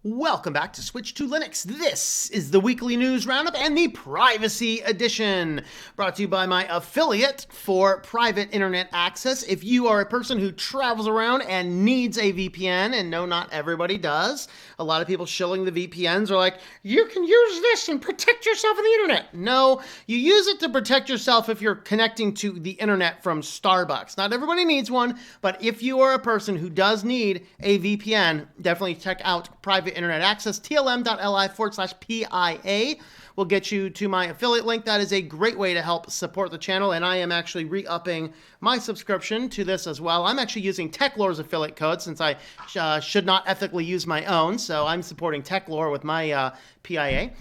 Welcome back to Switch to Linux. This is the weekly news roundup and the privacy edition, brought to you by my affiliate for private internet access. If you are a person who travels around and needs a VPN, and no, not everybody does, a lot of people shilling the VPNs are like, you can use this and protect yourself on the internet. No, you use it to protect yourself if you're connecting to the internet from Starbucks. Not everybody needs one, but if you are a person who does need a VPN, definitely check out private internet access. tlm.li/PIA will get you to my affiliate link. That is a great way to help support the channel, and I am actually re-upping my subscription to this as well. I'm actually using TechLore's affiliate code since I should not ethically use my own, so I'm supporting TechLore with my PIA.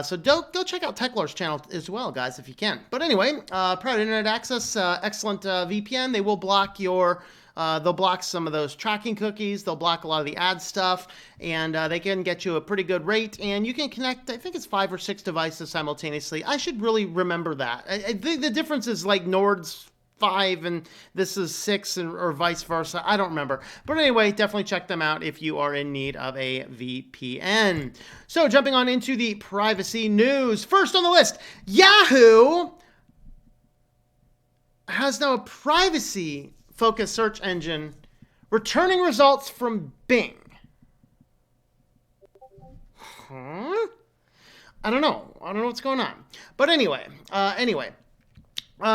So go check out TechLore's channel as well, guys, if you can. But anyway, private internet access, excellent VPN. They will block your they'll block some of those tracking cookies. They'll block a lot of the ad stuff, and they can get you a pretty good rate. And you can connect, I think it's 5 or 6 devices simultaneously. I should really remember that. I think the difference is like Nord's 5 and this is 6 or vice versa. I don't remember. But anyway, definitely check them out if you are in need of a VPN. So jumping on into the privacy news. First on the list, Yahoo has now a privacy focused search engine returning results from Bing. I don't know what's going on. But anyway,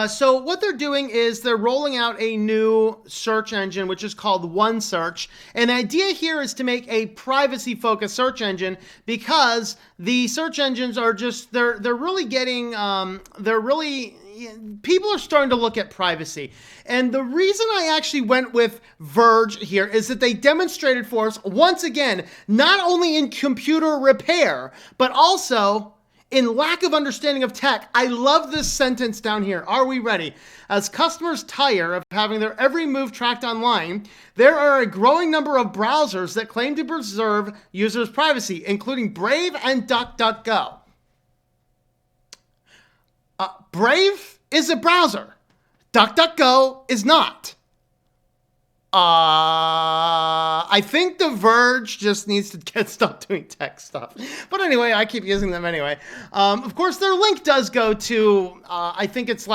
so what they're doing is they're rolling out a new search engine, which is called OneSearch. And the idea here is to make a privacy-focused search engine because the search engines are just, they're really getting, people are starting to look at privacy. And the reason I actually went with Verge here is that they demonstrated for us, once again, not only in computer repair, but also in lack of understanding of tech. I love this sentence down here. Are we ready? As customers tire of having their every move tracked online, there are a growing number of browsers that claim to preserve users' privacy, including Brave and DuckDuckGo. Brave is a browser. DuckDuckGo is not. I think The Verge just needs to stop doing tech stuff. But anyway, I keep using them anyway. Of course, their link does go to, I think it's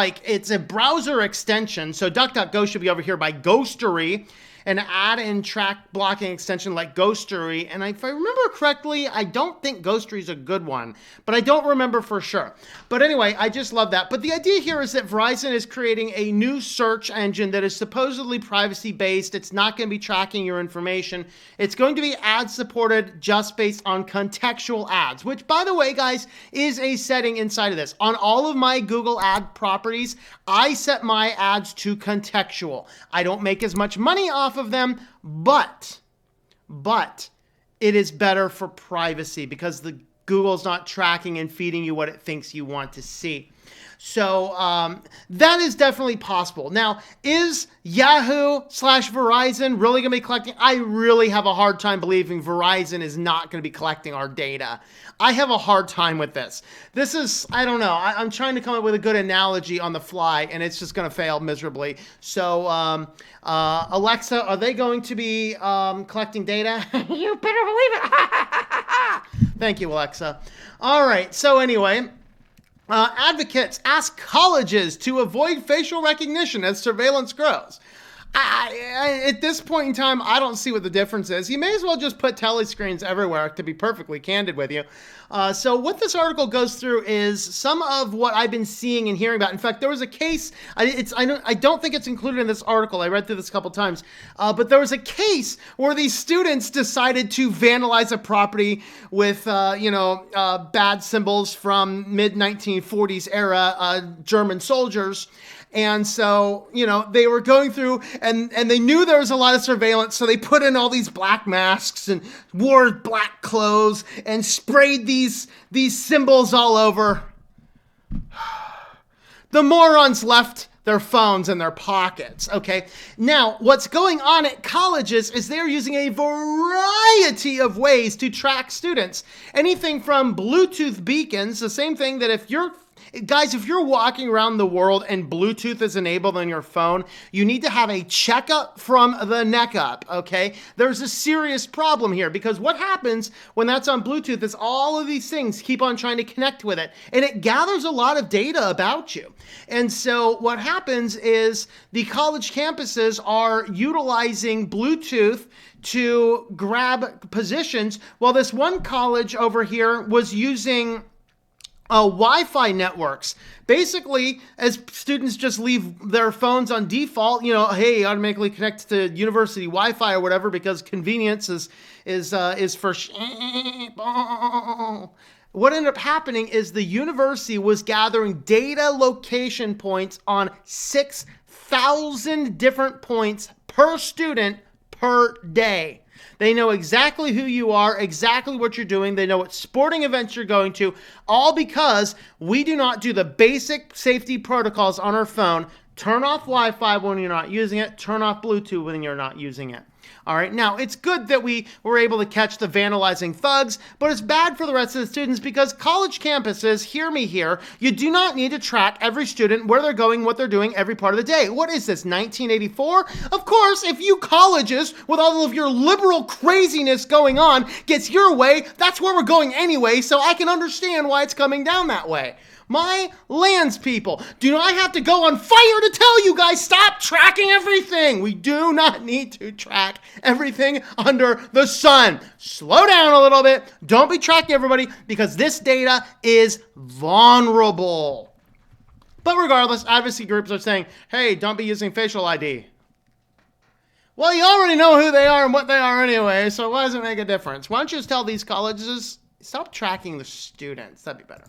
a browser extension. So DuckDuckGo should be over here by Ghostery, an ad and track blocking extension like Ghostery. And if I remember correctly, I don't think Ghostery is a good one, but I don't remember for sure. But anyway, I just love that. But the idea here is that Verizon is creating a new search engine that is supposedly privacy-based. It's not going to be tracking your information. It's going to be ad-supported just based on contextual ads, which, by the way, guys, is a setting inside of this. On all of my Google ad properties, I set my ads to contextual. I don't make as much money off of them, but it is better for privacy because the Google's not tracking and feeding you what it thinks you want to see. So that is definitely possible. Now, is Yahoo/Verizon really going to be collecting? I really have a hard time believing Verizon is not going to be collecting our data. I have a hard time with this. This is, I don't know. I'm trying to come up with a good analogy on the fly, and it's just going to fail miserably. So, Alexa, are they going to be collecting data? You better believe it. Thank you, Alexa. All right. So anyway, advocates ask colleges to avoid facial recognition as surveillance grows. At this point in time, I don't see what the difference is. You may as well just put telescreens everywhere, to be perfectly candid with you. So what this article goes through is some of what I've been seeing and hearing about. In fact, there was a case, I don't think it's included in this article. I read through this a couple times. But there was a case where these students decided to vandalize a property with, bad symbols from mid-1940s era German soldiers. And so, they were going through and they knew there was a lot of surveillance. So they put in all these black masks and wore black clothes and sprayed these symbols all over. The morons left their phones in their pockets. Okay. Now, what's going on at colleges is they're using a variety of ways to track students. Anything from Bluetooth beacons, the same thing that if you're Guys, if you're walking around the world and Bluetooth is enabled on your phone, you need to have a checkup from the neck up, okay? There's a serious problem here because what happens when that's on Bluetooth is all of these things keep on trying to connect with it, and it gathers a lot of data about you. And so what happens is the college campuses are utilizing Bluetooth to grab positions, while this one college over here was using Wi-Fi networks. Basically, as students just leave their phones on default, hey, automatically connect to university Wi-Fi or whatever because convenience is for. What ended up happening is the university was gathering data location points on 6,000 different points per student per day. They know exactly who you are, exactly what you're doing. They know what sporting events you're going to, all because we do not do the basic safety protocols on our phone. Turn off Wi-Fi when you're not using it. Turn off Bluetooth when you're not using it. All right, now it's good that we were able to catch the vandalizing thugs, but it's bad for the rest of the students because college campuses, hear me here, you do not need to track every student, where they're going, what they're doing every part of the day. What is this, 1984? Of course, if you colleges, with all of your liberal craziness going on, gets your way, that's where we're going anyway, so I can understand why it's coming down that way. My lands people, do I have to go on fire to tell you guys stop tracking everything? We do not need to track everything under the sun. Slow down a little bit. Don't be tracking everybody because this data is vulnerable. But regardless, advocacy groups are saying, hey, don't be using facial ID. Well, you already know who they are and what they are anyway, so why does it make a difference? Why don't you just tell these colleges, stop tracking the students? That'd be better.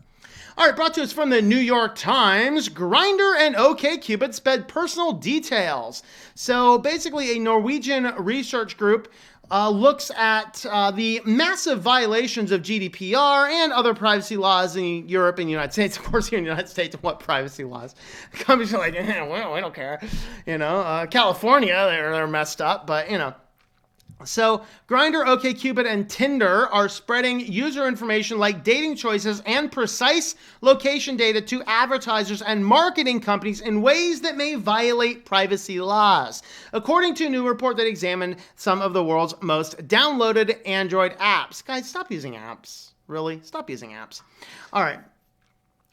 All right, brought to us from the New York Times, Grindr and OkCupid sped personal details. So basically a Norwegian research group looks at the massive violations of GDPR and other privacy laws in Europe and the United States. Of course, here in the United States, what privacy laws? The companies are like, well, we don't care. California, they're messed up, but So Grindr, OkCupid, and Tinder are spreading user information like dating choices and precise location data to advertisers and marketing companies in ways that may violate privacy laws, according to a new report that examined some of the world's most downloaded Android apps. Guys, stop using apps. Really? Stop using apps. All right.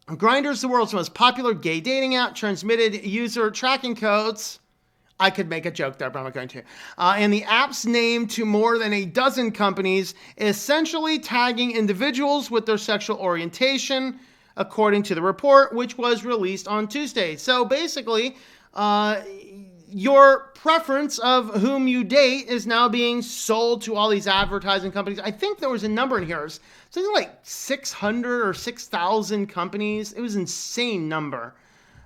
Grindr is the world's most popular gay dating app, transmitted user tracking codes. I could make a joke there, but I'm not going to. And the app's name to more than a dozen companies, essentially tagging individuals with their sexual orientation, according to the report, which was released on Tuesday. So basically, your preference of whom you date is now being sold to all these advertising companies. I think there was a number in here. It was something like 600 or 6,000 companies. It was an insane number.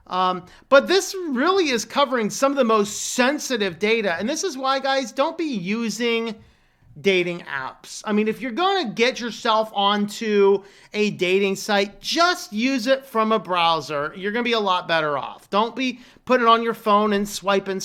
But this really is covering some of the most sensitive data. And this is why, guys, don't be using dating apps. I mean, if you're going to get yourself onto a dating site, just use it from a browser. You're going to be a lot better off. Don't be putting it on your phone and swiping.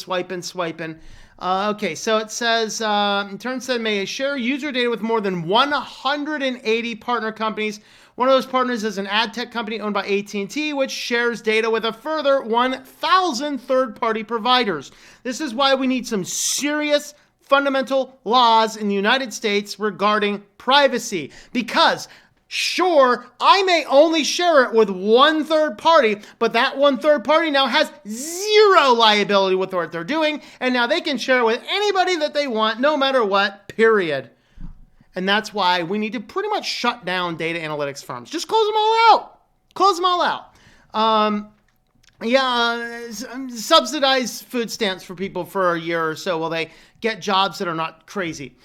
Okay, so it says, in turn said, may share user data with more than 180 partner companies. One of those partners is an ad tech company owned by AT&T, which shares data with a further 1,000 third-party providers. This is why we need some serious fundamental laws in the United States regarding privacy. Because, sure, I may only share it with one third party, but that one third party now has zero liability with what they're doing, and now they can share it with anybody that they want, no matter what, period. And that's why we need to pretty much shut down data analytics firms. Just close them all out. Subsidize food stamps for people for a year or so while they get jobs that are not crazy.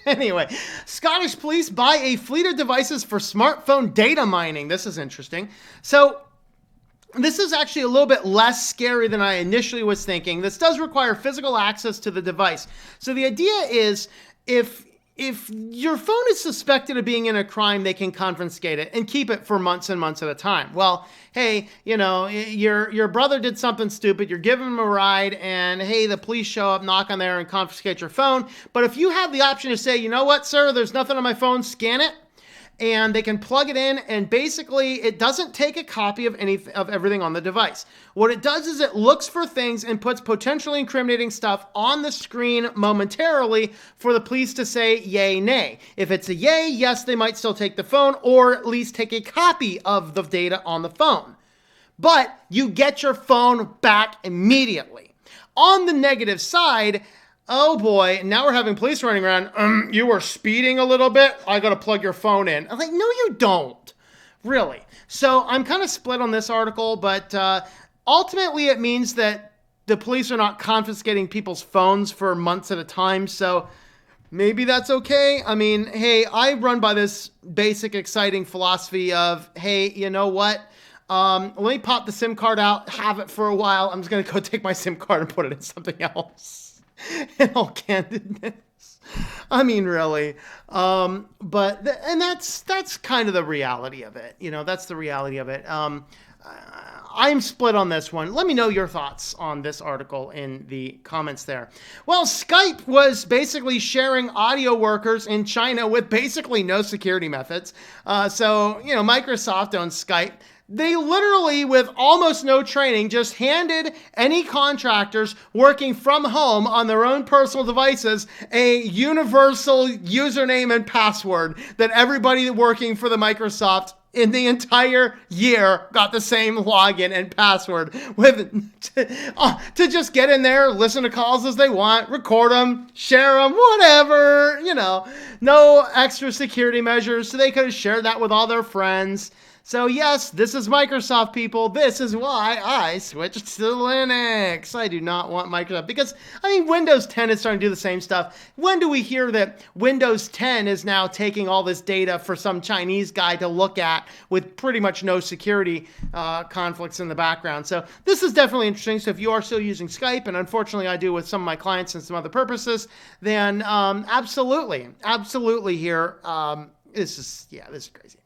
Anyway, Scottish police buy a fleet of devices for smartphone data mining. This is interesting. So this is actually a little bit less scary than I initially was thinking. This does require physical access to the device. So the idea is if your phone is suspected of being in a crime, they can confiscate it and keep it for months and months at a time. Well, hey, your brother did something stupid. You're giving him a ride and, hey, the police show up, knock on there and confiscate your phone. But if you have the option to say, you know what, sir, there's nothing on my phone, scan it. and they can plug it in, and basically it doesn't take a copy of everything on the device. What it does is it looks for things and puts potentially incriminating stuff on the screen momentarily for the police to say yay, nay. If it's a yay, yes, they might still take the phone or at least take a copy of the data on the phone. But you get your phone back immediately. On the negative side, oh boy, now we're having police running around. You were speeding a little bit. I got to plug your phone in. I'm like, no, you don't. Really. So I'm kind of split on this article, but ultimately it means that the police are not confiscating people's phones for months at a time. So maybe that's okay. I mean, hey, I run by this basic, exciting philosophy of, hey, you know what? Let me pop the SIM card out, have it for a while. I'm just going to go take my SIM card and put it in something else. In all candidness. I mean, really. And that's kind of the reality of it. You know, that's the reality of it. I'm split on this one. Let me know your thoughts on this article in the comments there. Well, Skype was basically sharing audio workers in China with basically no security methods. So, you know, Microsoft owns Skype. They literally, with almost no training, just handed any contractors working from home on their own personal devices a universal username and password that everybody working for the Microsoft in the entire year got the same login and password to just get in there, listen to calls as they want, record them, share them, whatever, you know, no extra security measures. So they could have shared that with all their friends. So yes, this is Microsoft, people. This is why I switched to Linux. I do not want Microsoft because, I mean, Windows 10 is starting to do the same stuff. When do we hear that Windows 10 is now taking all this data for some Chinese guy to look at with pretty much no security conflicts in the background? So this is definitely interesting. So if you are still using Skype, and unfortunately I do with some of my clients and some other purposes, then absolutely here. This is crazy.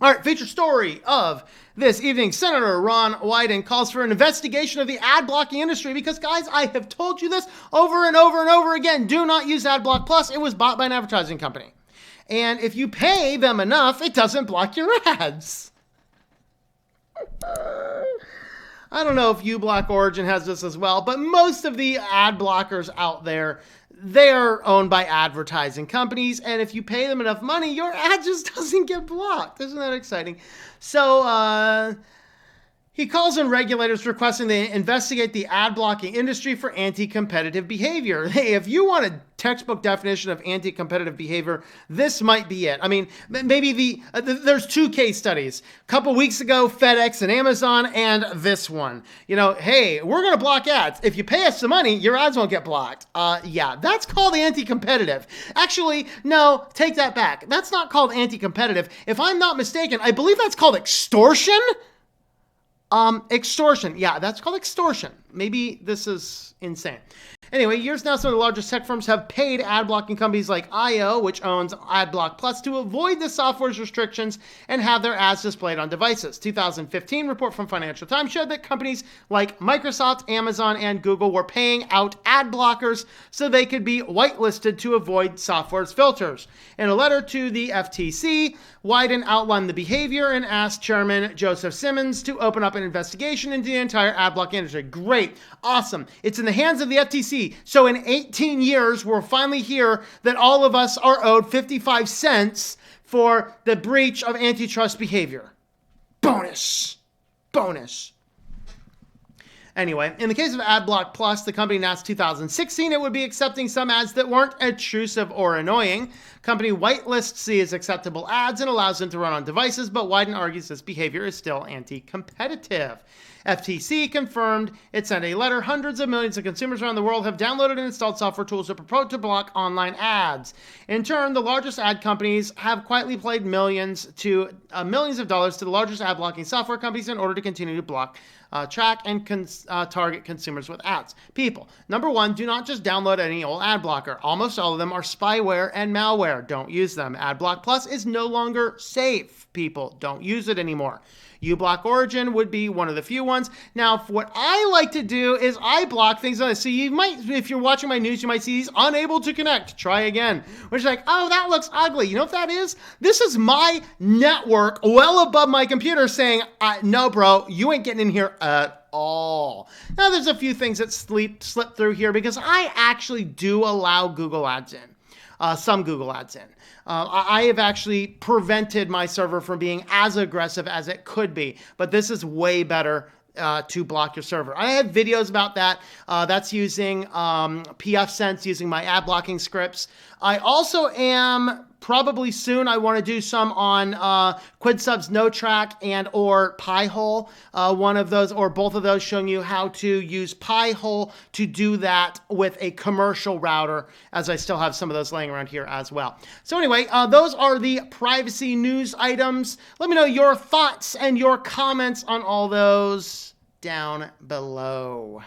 All right, featured story of this evening. Senator Ron Wyden calls for an investigation of the ad blocking industry because, guys, I have told you this over and over and over again. Do not use Adblock Plus. It was bought by an advertising company. And if you pay them enough, it doesn't block your ads. I don't know if uBlock Origin has this as well, but most of the ad blockers out there, they are owned by advertising companies, and if you pay them enough money, your ad just doesn't get blocked. Isn't that exciting? So, he calls on regulators requesting they investigate the ad blocking industry for anti-competitive behavior. Hey, if you want a textbook definition of anti-competitive behavior, this might be it. I mean, maybe there's two case studies. A couple weeks ago, FedEx and Amazon, and this one. You know, hey, we're going to block ads. If you pay us some money, your ads won't get blocked. Yeah, that's called anti-competitive. Actually, no, take that back. That's not called anti-competitive. If I'm not mistaken, I believe that's called extortion. Extortion. Yeah, that's called extortion. Maybe this is insane. Anyway, years now, some of the largest tech firms have paid ad blocking companies like IO, which owns Adblock Plus, to avoid the software's restrictions and have their ads displayed on devices. 2015 report from Financial Times showed that companies like Microsoft, Amazon, and Google were paying out ad blockers so they could be whitelisted to avoid software's filters. In a letter to the FTC, Wyden outlined the behavior and asked Chairman Joseph Simmons to open up an investigation into the entire ad block industry. Great. Awesome. It's in the hands of the FTC. So in 18 years, we'll finally hear that all of us are owed 55 cents for the breach of antitrust behavior. Bonus. Anyway, in the case of Adblock Plus, the company announced 2016 it would be accepting some ads that weren't intrusive or annoying. Company whitelists these acceptable ads and allows them to run on devices, but Wyden argues this behavior is still anti-competitive. FTC confirmed it sent a letter. Hundreds of millions of consumers around the world have downloaded and installed software tools that purport to block online ads. In turn, the largest ad companies have quietly paid millions of dollars to the largest ad blocking software companies in order to continue to block, track, and target consumers with ads. People, number one, do not just download any old ad blocker. Almost all of them are spyware and malware. Don't use them. Adblock Plus is no longer safe. People, don't use it anymore. uBlock Origin would be one of the few ones. Now, what I like to do is I block things on this. So you might, if you're watching my news, you might see these unable to connect. Try again. Which is like, oh, that looks ugly. You know what that is? This is my network well above my computer saying, no, bro, you ain't getting in here at all. Now, there's a few things that slip through here because I actually do allow Google Ads in. Some Google Ads in. I have actually prevented my server from being as aggressive as it could be, but this is way better to block your server. I have videos about that. That's using pfSense, using my ad blocking scripts. I also am probably soon, I want to do some on QuidSub's NoTrack and or Pi-hole. One of those or both of those showing you how to use Pi-hole to do that with a commercial router, as I still have some of those laying around here as well. So anyway, those are the privacy news items. Let me know your thoughts and your comments on all those down below.